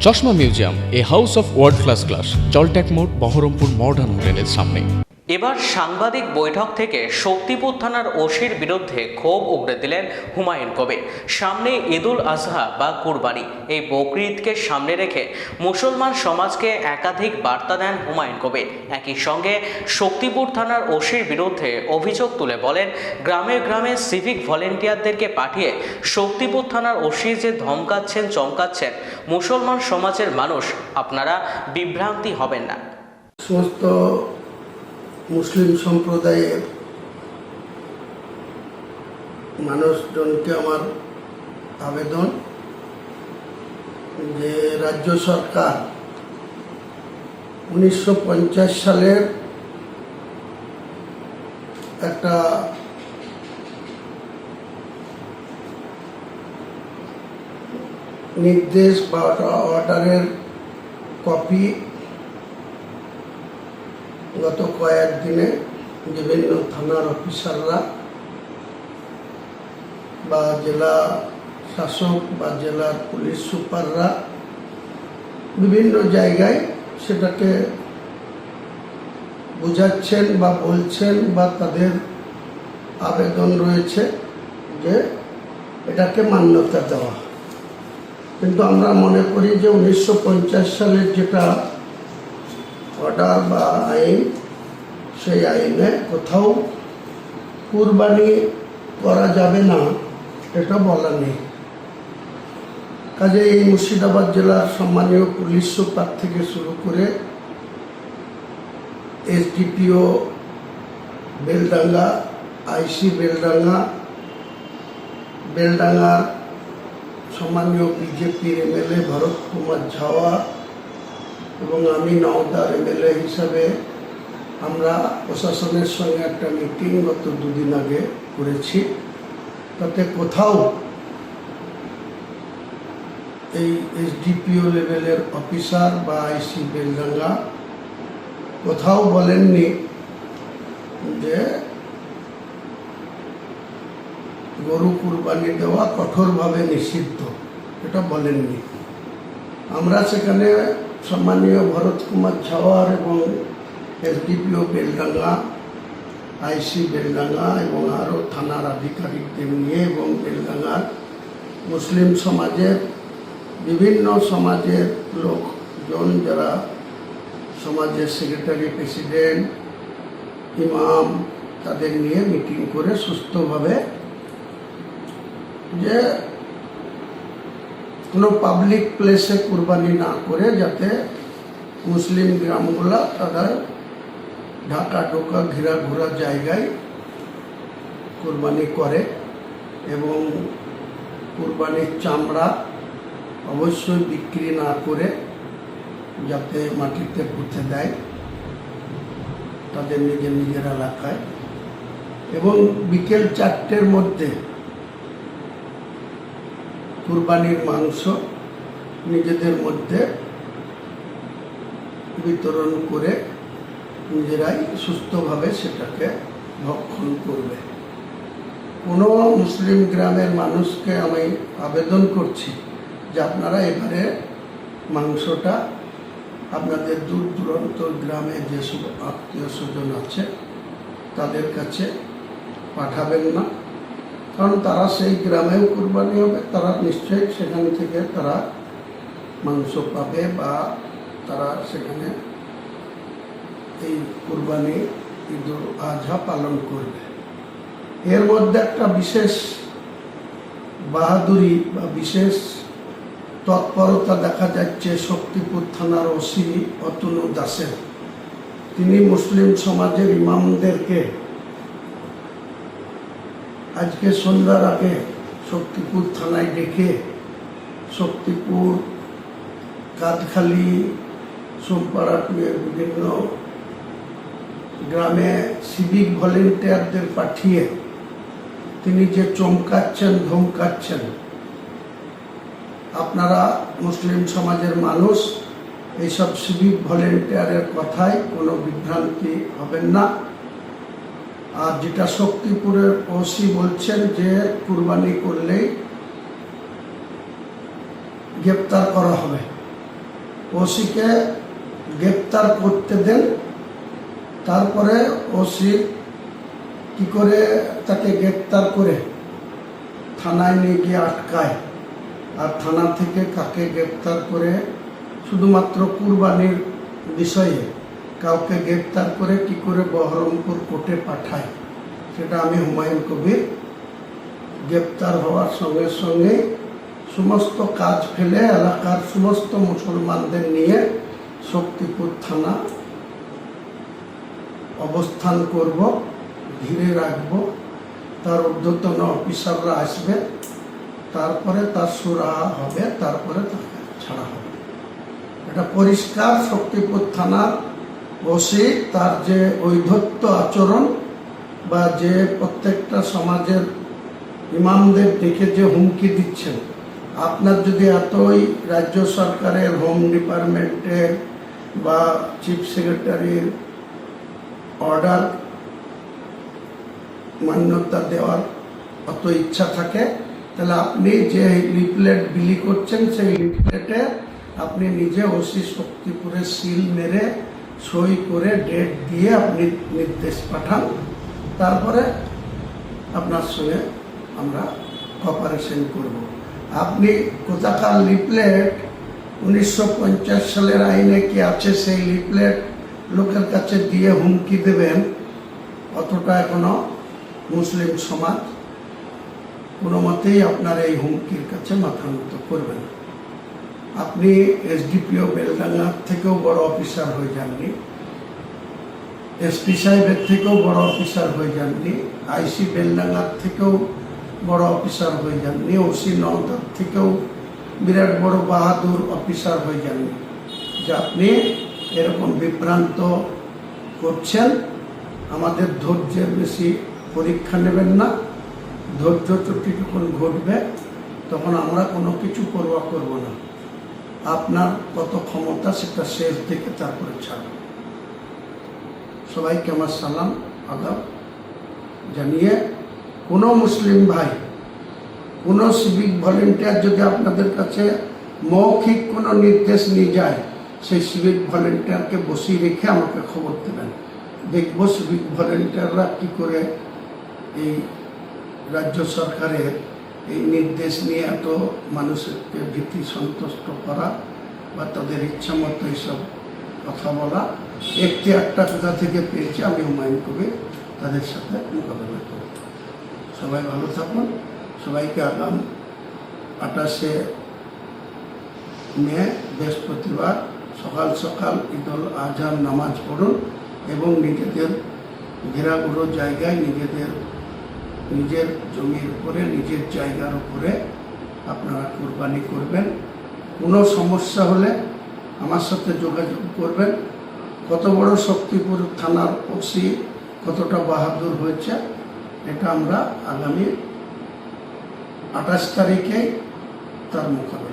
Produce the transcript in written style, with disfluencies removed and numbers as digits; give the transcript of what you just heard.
চশমা museum, a house of world class, জলট্যাক মোড়, বহরমপুর মডার্ন হোটেলের সামনে। এবার সাংবাদিক বৈঠক থেকে শক্তিপুর থানার ওসির বিরুদ্ধে ক্ষোভ উগড়ে দিলেন হুমায়ুন কবির। সামনে ঈদুল আজহা বা কুরবানি, এই বকরি ঈদকে সামনে রেখে মুসলমান সমাজকে একাধিক বার্তা দেন হুমায়ুন কবির। একই সঙ্গে শক্তিপুর থানার ওসির বিরুদ্ধে অভিযোগ তুলে বলেন, গ্রামে গ্রামে সিভিক ভলেন্টিয়ারদেরকে পাঠিয়ে শক্তিপুর থানার ওসি যে ধমকাচ্ছেন চমকাচ্ছেন মুসলমান সমাজের মানুষ, আপনারা বিভ্রান্তি হবেন না। সমস্ত মুসলিম সম্প্রদায়ের মানুষজনকে আমার আবেদন যে রাজ্য সরকার 1950 সালের একটা নির্দেশ বা অর্ডারের কপি গত কয়েকদিনে বিভিন্ন থানার অফিসাররা বা জেলা শাসক বা জেলার পুলিশ সুপাররা বিভিন্ন জায়গায় সেটাকে বোঝাচ্ছেন বা বলছেন বা তাদের আবেদন রয়েছে যে এটাকে মান্যতা দেওয়া। কিন্তু আমরা মনে করি যে 1950 সালের যেটা অর্ডার বা আইন, সেই আইনে কোথাও কুরবানি করা যাবে না এটা বলা নেই। কাজে এই মুর্শিদাবাদ জেলার সম্মানীয় পুলিশ সুপার থেকে শুরু করে এসডিপিও বেলডাঙ্গা, আইসি বেলডাঙ্গার সম্মানীয় বিজেপির এমএলএ ভরত কুমার ঝাওয়া এবং আমি নওদার এমএলএ হিসাবে আমরা প্রশাসনের সঙ্গে একটা মিটিং গত দুদিন আগে করেছি। তাতে কোথাও এই এসডিপিও লেভেলের অফিসার বা আইসি বেলডাঙ্গা কোথাও বলেননি যে গরু কুরবানি দেওয়া কঠোরভাবে নিষিদ্ধ, এটা বলেননি। আমরা সেখানে সম্মানীয় ভরত কুমার ঝাওয়ার এবং এসডিপিও বেলডাঙ্গা, আইসি বেলডাঙ্গা এবং আরও থানার আধিকারিকদের নিয়ে এবং বেলডাঙ্গার মুসলিম সমাজের বিভিন্ন সমাজের লোকজন, যারা সমাজের সেক্রেটারি, প্রেসিডেন্ট, ইমাম, তাদের নিয়ে মিটিং করে সুস্থভাবে যে কোনো পাবলিক প্লেসে কুরবানি না করে যাতে মুসলিম গ্রামগুলা তাদের ঢাকা ঢোকা ঘোরা জায়গায় কুরবানি করে এবং কুরবানির চামড়া অবশ্যই বিক্রি না করে যাতে মাটিতে পুঁতে দেয় তাদের নিজের এলাকায়, এবং বিকেল 4টের মধ্যে কুরবানির মাংস নিজেদের মধ্যে বিতরণ করে নিজেরাই সুস্থভাবে সেটাকে ভক্ষণ করবে। কোনো মুসলিম গ্রামের মানুষকে আমি আবেদন করছি যে আপনারা এবারে মাংসটা আপনাদের দূর দূরান্ত গ্রামে যেসব আত্মীয় স্বজন আছে তাদের কাছে পাঠাবেন না, কারণ তারা সেই গ্রামেও কুরবানি হবে, তারা নিশ্চয়ই সেখান থেকে তারা মাংস পাবে বা তারা সেখানে এই কুরবানি ঈদুল আজহা পালন করবে। এর মধ্যে একটা বিশেষ বাহাদুরি বা বিশেষ তৎপরতা দেখা যাচ্ছে শক্তিপুর থানার ওসি অতনু দাসের। তিনি মুসলিম সমাজের ইমামদেরকে আজকে সন্ধ্যার আগে শক্তিপুর থানায় ডেকে শক্তিপুর, কাদখালি, সোমপাড়াটুয়ের বিভিন্ন গ্রামে সিভিক ভলেন্টিয়ারদের পাঠিয়ে তিনি যে চমকাচ্ছেন, ধমকাচ্ছেন, আপনারা মুসলিম সমাজের মানুষ এইসব সিভিক ভলেন্টিয়ারের কথায় কোনো বিভ্রান্তি হবেন না। আর যেটা শক্তিপুরের ওসি বলছেন যে কুরবানি করলেই গ্রেপ্তার করা হবে, ওসিকে গ্রেপ্তার করতে দেন, তারপরে ওসি কি করে তাকে গ্রেপ্তার করে থানায় নিয়ে গিয়ে আটকায়, আর থানা থেকে কাকে গ্রেপ্তার করে শুধুমাত্র কুরবানির বিষয়ে কাউকে গ্রেপ্তার করে কি করে বহরমপুর কোর্টে পাঠায়, সেটা আমি হুমায়ুন কবির গ্রেপ্তার হওয়ার সঙ্গে সঙ্গে সমস্ত কাজ ফেলে এলাকার সমস্ত মুসলমানদের নিয়ে শক্তিপুর থানা অবস্থান করব, ঘিরে রাখব, তার ঊর্ধ্বতন অফিসাররা আসবে, তারপরে তার সুরাহা হবে, তারপরে তাকে ছাড়া হবে। এটা পরিষ্কার। শক্তিপুর থানার ওসি তার যে ঔদ্ধত্য আচরণ বা যে প্রত্যেকটা সমাজের ইমামদের দেখে যে হুমকি দিচ্ছেন, আপনার যদি এতই রাজ্য সরকারের হোম ডিপার্টমেন্টের বা চিফ সেক্রেটারির অর্ডার মান্যতা দেওয়ার অত ইচ্ছা থাকে, তাহলে আপনি যে লিফলেট বিলি করছেন সেই লিফলেটে আপনি নিজে ওসি শক্তিপুরে সিল মেরে সই করে ডেট দিয়ে আপনি নির্দেশ পাঠান, তারপরে আপনার সঙ্গে আমরা কপারেশন করব। আপনি কোথাকার লিফলেট 1950 সালের আইনে কি আছে সেই লিফলেট লোকের কাছে দিয়ে হুমকি দেবেন, অতটা এখনো মুসলিম সমাজ কোনো মতেই আপনার এই হুমকির কাছে মাথা নত করবেন। আপনি এসডিপিও বেলডাঙ্গার থেকেও বড় অফিসার হয়ে যাননি, এসপি সাহেবের থেকেও বড় অফিসার হয়ে যাননি, আইসি বেলডাঙ্গার থেকেও বড় অফিসার হয়ে যাননি, ওসি নওদার থেকেও বিরাট বড় বাহাদুর অফিসার হয়ে যাননি, যে আপনি এরকম বিভ্রান্ত করছেন। আমাদের ধৈর্যের বেশি পরীক্ষা নেবেন না। ধৈর্য চুটি যখন ঘটবে তখন আমরা কোনো কিছু পরোয়া করব না। আপনার কত ক্ষমতা সেটা শেষ দেখে তারপরে ছাড়ব। সবাইকে আমার সালাম আদাব জানিয়ে, কোনো মুসলিম ভাই, কোনো সিভিক ভলেন্টিয়ার যদি আপনাদের কাছে মৌখিক কোনো নির্দেশ নিয়ে যায়, সেই সিভিক ভলেন্টিয়ারকে বসিয়ে রেখে আমাকে খবর দেবেন। দেখব সিভিক ভলেন্টিয়াররা কী করে এই রাজ্য সরকারের এই নির্দেশ নিয়ে এত মানুষকে ভীতি সন্তুষ্ট করা বা তাদের ইচ্ছা মতো এইসব কথা বলা, একটি একটা কোথা থেকে পেয়েছে, আমি হুমায়ুন কবির তাদের সাথে মোকাবেলা করব। সবাই ভালো থাকুন। সবাইকে আগাম 28শে মে বৃহস্পতিবার সকাল সকাল ঈদুল আজহার নামাজ পড়ুন এবং নিজেদের ঘেরাগুলো জায়গায় নিজের জমির উপরে, নিজের জায়গার উপরে আপনারা কুরবানি করবেন। কোনো সমস্যা হলে আমার সাথে যোগাযোগ করবেন। কত বড় শক্তিপুর থানার ওসি কতটা বাহাদুর হয়েছে এটা আমরা আগামী 28 তারিখে তার মুখোমুখি